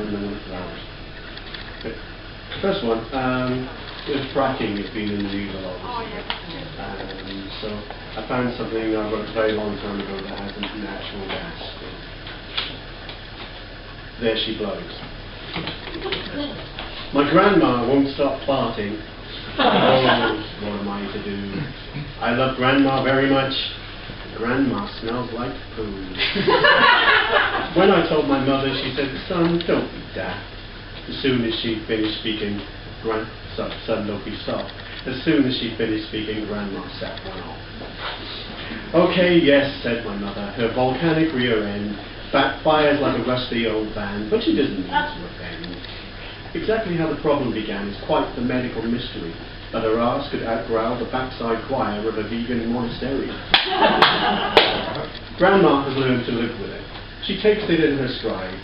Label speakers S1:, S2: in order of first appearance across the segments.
S1: and then the flowers. Okay. First one, fracking has been in the news a lot recently. So I found something I wrote a very long time ago that has natural gas. There she blows. My grandma won't stop farting. Oh, what am I to do? I love Grandma very much. Grandma smells like poo. When I told my mother, she said, "Son, don't be daft." As soon as she finished speaking, son, don't be soft. As soon as she finished speaking, Grandma sat one off. "Okay, yes," said my mother. Her volcanic rear end backfires like a rusty old van, but she doesn't need to offend. Exactly how the problem began is quite the medical mystery, but her arse could outgrowl the backside choir of a vegan monastery. Grandma has learned to live with it. She takes it in her stride.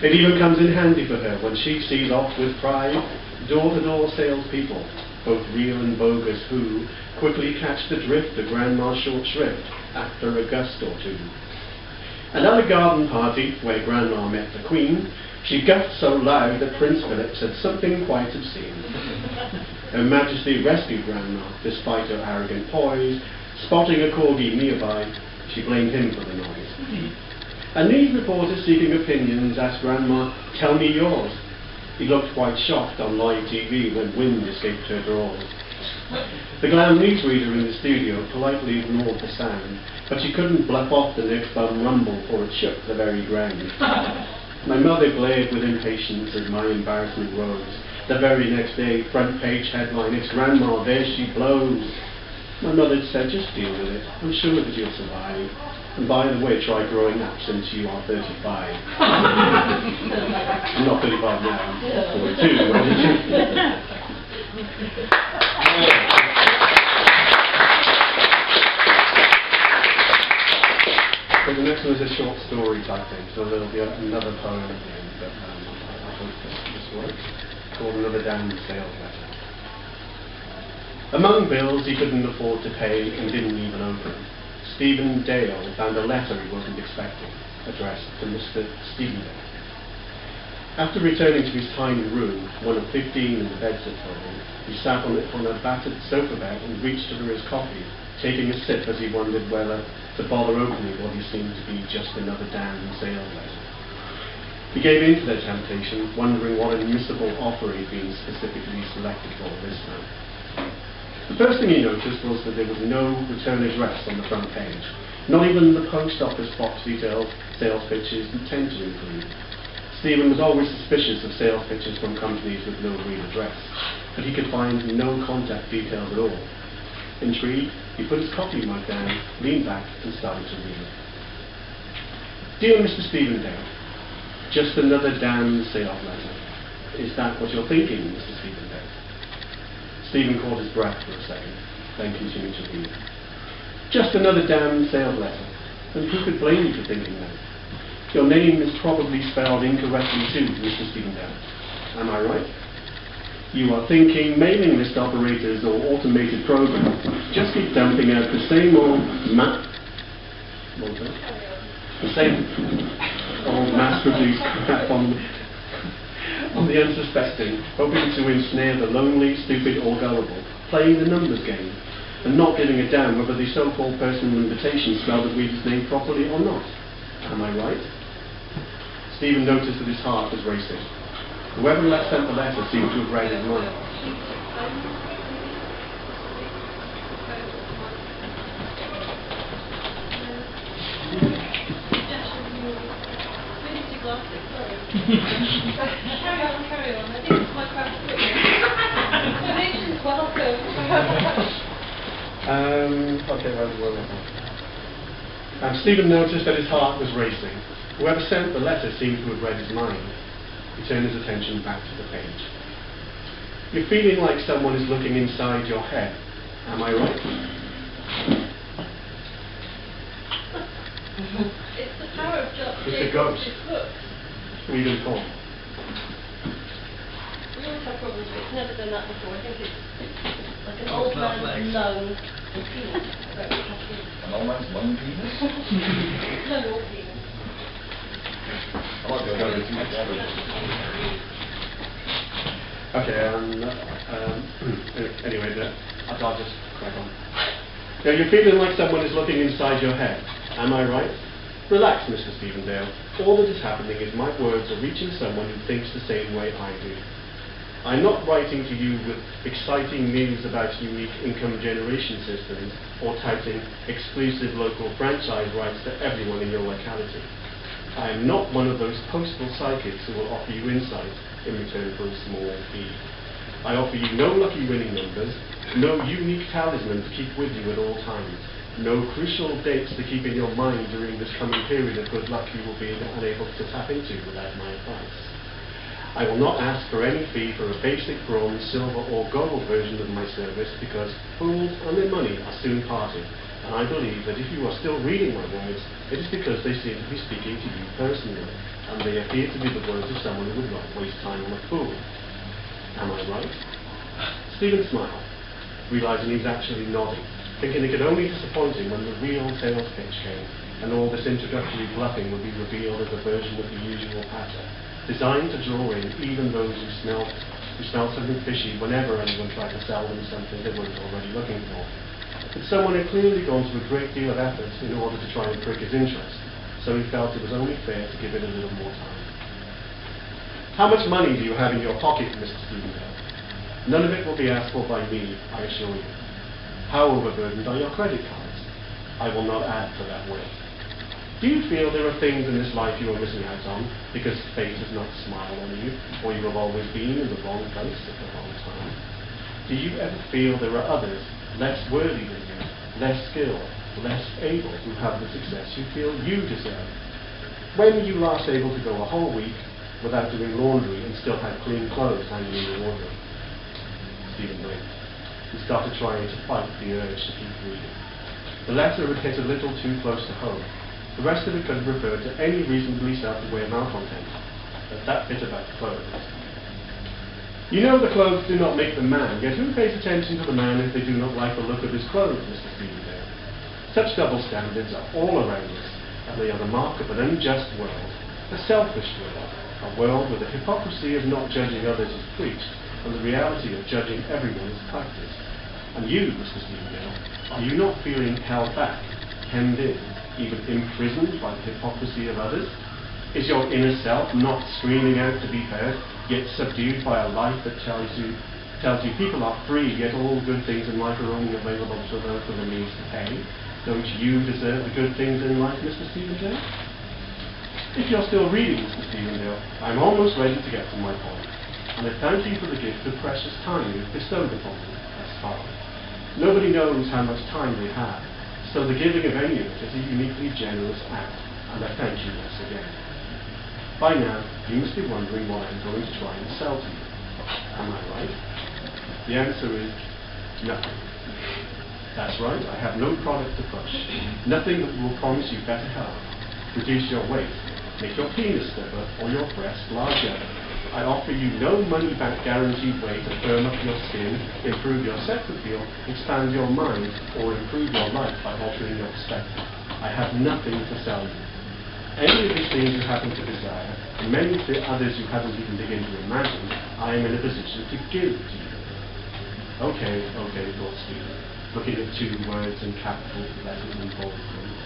S1: It even comes in handy for her when she sees off with pride door-to-door salespeople, both real and bogus, who quickly catch the drift of Grandma's short shrift after a gust or two. And at a garden party where Grandma met the Queen, she guffed so loud that Prince Philip said something quite obscene. Her Majesty rescued Grandma, despite her arrogant poise. Spotting a corgi nearby, she blamed him for the noise. And these reporters seeking opinions asked Grandma, "Tell me yours." He looked quite shocked on live TV when wind escaped her drawers. The glam newsreader in the studio politely ignored the sound, but she couldn't bluff off the next bum rumble, for it shook the very ground. My mother glared with impatience as my embarrassment rose. The very next day, front page headline, "It's Grandma, there she blows." My mother said, "Just deal with it. I'm sure that you'll survive. And by the way, try growing up since you are 35. I'm not 35 now, I'm 42. So the next one is a short story type thing, so there'll be another poem at the end, but I hope this works. It's called Another Damned Sales Letter. Among bills he couldn't afford to pay and didn't even open, Stephen Dale found a letter he wasn't expecting, addressed to Mr. Stephen Dale. After returning to his tiny room, one of 15 in the bedsit hole, he sat on a battered sofa bed and reached for his coffee, taking a sip as he wondered whether to bother opening what he seemed to be just another damned sales letter. He gave in to their temptation, wondering what admissible offer he'd been specifically selected for this time. The first thing he noticed was that there was no return address on the front page. Not even the post office box details sales pitches tend to include. Stephen was always suspicious of sales pitches from companies with no real address, but he could find no contact details at all. Intrigued, he put his coffee mug down, leaned back, and started to read. "Dear Mr. Stephen Dale, just another damn sales letter. Is that what you're thinking, Mr. Stephen Dale?" Stephen caught his breath for a second, then continued to read. "Just another damn sales letter. And who could blame you for thinking that? Your name is probably spelled incorrectly too, Mr. Stephen Dale. Am I right? You are thinking mailing list operators or automated programs just keep dumping out the same old mass-produced crap on the unsuspecting, hoping to ensnare the lonely, stupid, or gullible, playing the numbers game, and not giving a damn whether the so-called personal invitation spelled the reader's name properly or not. Am I right?" Stephen noticed that his heart was racing. Whoever sent the letter seemed to have read his mind.
S2: Carry on. I think it's my craft donations welcome.
S1: Okay, Stephen noticed that his heart was racing. Whoever sent the letter seemed to have read his mind. He turned his attention back to the page. "You're feeling like someone is looking inside your head. Am I right?"
S2: It's the power of just
S1: It's a ghost. Read and call.
S2: We always have problems with it. It's never done that before. I think it's like an old man's lung penis.
S3: An old man's lung penis?
S2: Lung or penis.
S1: Okay, anyway, I'll just crack on. Now, you're feeling like someone is looking inside your head. Am I right? Relax, Mr. Stevendale. All that is happening is my words are reaching someone who thinks the same way I do. I'm not writing to you with exciting news about unique income generation systems or touting exclusive local franchise rights to everyone in your locality. I am not one of those postal psychics who will offer you insight in return for a small fee. I offer you no lucky winning numbers, no unique talisman to keep with you at all times, no crucial dates to keep in your mind during this coming period of good luck you will be unable to tap into without my advice. I will not ask for any fee for a basic bronze, silver or gold version of my service because fools and their money are soon parted, and I believe that if you are still reading my words, it is because they seem to be speaking to you personally, and they appear to be the words of someone who would not waste time on a fool. Am I right? Stephen smiled, realizing he was actually nodding, thinking it could only disappoint him when the real sales pitch came, and all this introductory bluffing would be revealed as a version of the usual patter, designed to draw in even those who smell something fishy whenever anyone tried to sell them something they weren't already looking for. But someone had clearly gone to a great deal of effort in order to try and prick his interest, so he felt it was only fair to give it a little more time. How much money do you have in your pocket, Mr. Stevendale? None of it will be asked for by me, I assure you. How overburdened are your credit cards? I will not add to that weight. Do you feel there are things in this life you are missing out on because fate has not smiled on you, or you have always been in the wrong place at the wrong time? Do you ever feel there are others less worthy than you, less skilled, less able, who have the success you feel you deserve? When were you last able to go a whole week without doing laundry and still have clean clothes hanging in your wardrobe? Stephen blinked. He started trying to fight the urge to keep reading. The letter had hit a little too close to home. The rest of it could have referred to any reasonably self-aware malcontent, but that bit about clothes. You know the clothes do not make the man, yet who pays attention to the man if they do not like the look of his clothes, Mr. Stevendale? Such double standards are all around us, and they are the mark of an unjust world, a selfish world, a world where the hypocrisy of not judging others is preached, and the reality of judging everyone is practiced. And you, Mr. Stevendale, are you not feeling held back, hemmed in, even imprisoned by the hypocrisy of others? Is your inner self not screaming out to be heard, yet subdued by a life that tells you people are free, yet all good things in life are only available to those with the means to pay? Don't you deserve the good things in life, Mr. Stevendale? If you're still reading, Mr. Stevendale, I'm almost ready to get to my point, and I thank you for the gift of precious time you've bestowed upon me thus far. Nobody knows how much time they have, so the giving of any of it is a uniquely generous act, and I thank you once again. By now, you must be wondering what I'm going to try and sell to you. Am I right? The answer is nothing. That's right, I have no product to push. Nothing that will promise you better health, reduce your weight, make your penis stiffer, or your breast larger. I offer you no money-back guaranteed way to firm up your skin, improve your sex appeal, expand your mind, or improve your life by altering your perspective. I have nothing to sell you. Any of these things you happen to desire, and many others you haven't even begun to imagine, I am in a position to give to you. Okay, thought Stephen, looking at two words in capital letters in bold print.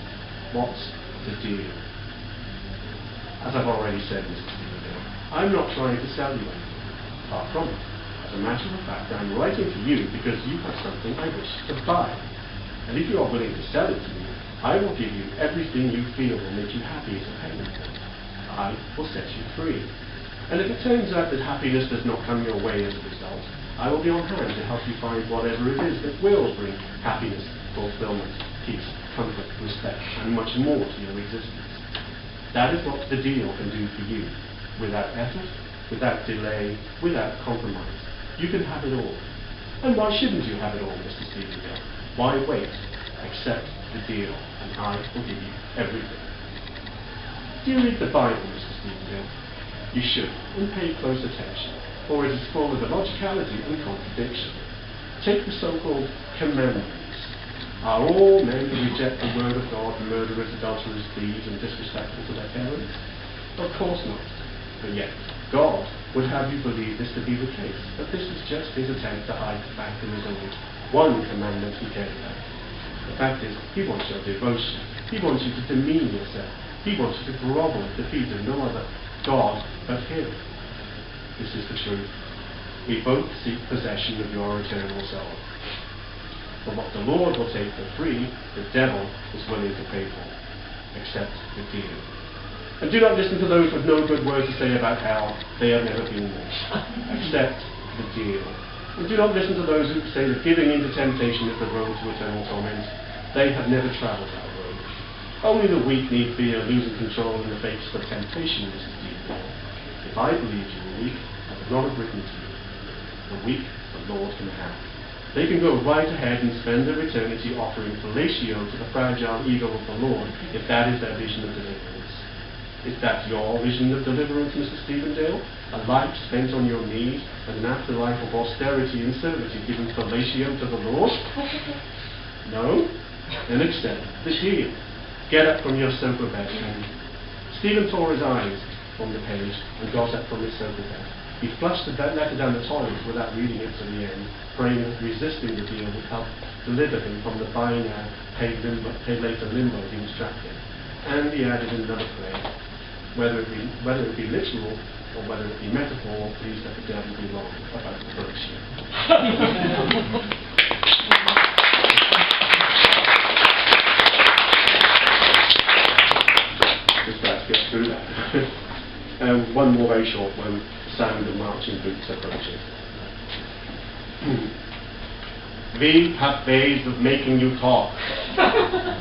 S1: What's the deal? As I've already said, Mr. Stevendale, I'm not trying to sell you anything. Far from it. As a matter of fact, I'm writing to you because you have something I wish to buy. And if you are willing to sell it to me, I will give you everything you feel will make you happy as a payment for it. I will set you free. And if it turns out that happiness does not come your way as a result, I will be on hand to help you find whatever it is that will bring happiness, fulfillment, peace, comfort, respect, and much more to your existence. That is what the deal can do for you. Without effort, without delay, without compromise. You can have it all. And why shouldn't you have it all, Mr. Stevendale? Why wait? Accept the deal, and I will give you everything. Do you read the Bible, Mr. Stevendale? You should, and pay close attention, for it is full of illogicality and contradiction. Take the so-called commandments. Are all men who reject the word of God murderers, adulterers, thieves, and disrespectful to their parents? Of course not. But yet, God would have you believe this to be the case, that this is just his attempt to hide the fact there is only one commandment he cares about. The fact is, he wants your devotion. He wants you to demean yourself. He wants you to grovel at the feet of no other God but him. This is the truth. We both seek possession of your eternal soul. But what the Lord will take for free, the devil is willing to pay for. Accept the deal. And do not listen to those with no good word to say about hell. They have never been there. Accept the deal. And do not listen to those who say that giving in to temptation is the road to eternal torment. They have never travelled that road. Only the weak need fear losing control in the face of temptation, Mrs. Dean. If I believed you were weak, I would not have written to you. The weak the Lord can have. They can go right ahead and spend their eternity offering fellatio to the fragile ego of the Lord, if that is their vision of deliverance. Is that your vision of deliverance, Mr. Stevendale? A life spent on your knees and an afterlife of austerity and servitude given fellatio to the Lord? No? Then accept the deal. Get up from your sofa bed, and Stephen tore his eyes from the page and got up from his sofa bed. He flushed the letter down the toilet without reading it to the end, praying that resisting the deal would help deliver him from the buy now, pay later limbo he was trapped in. And he added another prayer, whether it be literal or whether it be metaphor, please let the devil be wrong about the virtue. Just let's get through that. One more very short one. Sound of marching boots approaching. We have ways of making you talk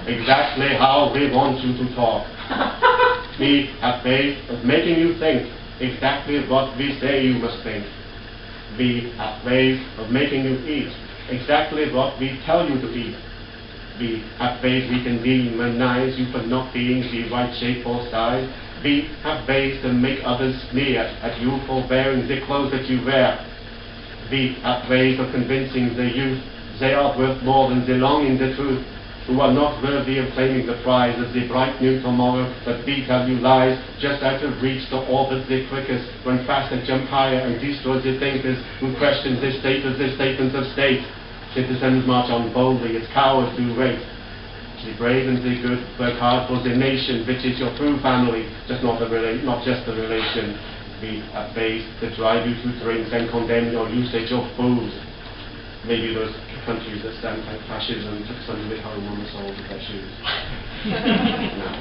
S1: exactly how we want you to talk. We have ways of making you think exactly what we say you must think. We have ways of making you eat exactly what we tell you to eat. We have ways we can demonize you for not being the right shape or size. We have ways to make others sneer at you for wearing the clothes that you wear. We have ways of convincing the youth they are worth more than belonging the truth, who are not worthy of claiming the prize of the bright new tomorrow that we tell you lies just out of reach to orbit the quickest, run faster, jump higher, and destroy the thinkers who question the status, the statements of state. Citizens march on boldly, as cowards do wait. The brave and the good work hard for the nation, which is your true family, not just the relation. We have ways that drive you to drink and condemn your usage of booze. Maybe those countries that stand like fascism took some of it home on the soles of their shoes. No.